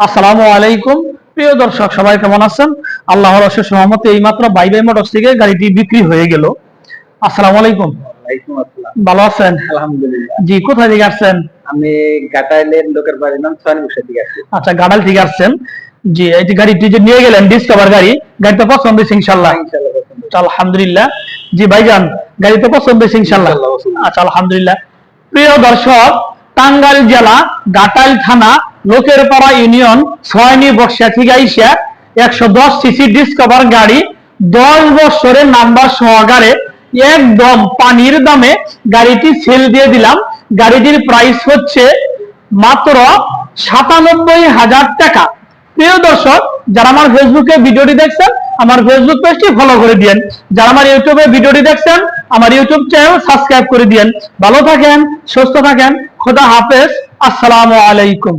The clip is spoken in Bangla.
আসসালামু আলাইকুম। প্রিয় দর্শক, সবাই কেমন আছেন? আল্লাহর অশেষ রহমতে এইমাত্র বাই বাই মোটরস থেকে গাড়িটি বিক্রি হয়ে গেল। আসসালামু আলাইকুম। ওয়ালাইকুম আসসালাম। ভালো আছেন? আলহামদুলিল্লাহ। জি, কোথায় থেকে আসছেন? আমি গাটাইলের লোকের বাড়ির নাম সোয়ানিবুসা থেকে আসছি। আচ্ছা, গাড়াল থেকে আসছেন। জি, এই যে গাড়িটি যে নিয়ে গেলেন ডিসকভার গাড়ি, গাড়িটা পছন্দ হয়েছে ইনশাআল্লাহ? ইনশাআল্লাহ পছন্দ। আলহামদুলিল্লাহ। জি ভাইজান, গাড়ি তো পছন্দ হয়েছে ইনশাআল্লাহ? ইনশাআল্লাহ পছন্দ। আচ্ছা, আলহামদুলিল্লাহ। প্রিয় দর্শক, টাঙ্গাইল জেলা গাটাইল থানা লোকের পাড়া ইউনিয়ন ছয়নি বর্ষা থেকে আইসা 110 সিসি ডিসকভার গাড়ি 10 বছরের নাম্বার সহকারে একদম পানির দামে গাড়িটি সেল দিয়ে দিলাম। গাড়িটির প্রাইস হচ্ছে মাত্র 97,000 টাকা। প্রিয় দর্শক, যারা আমার ফেসবুকে ভিডিওটি দেখছেন আমার ফেসবুক পেজটি ফলো করে দিয়েন। যারা আমার ইউটিউবে ভিডিওটি দেখছেন আমার ইউটিউব চ্যানেল সাবস্ক্রাইব করে দিয়েন। ভালো থাকেন, সুস্থ থাকেন। খোদা হাফেজ। আসসালামু আলাইকুম।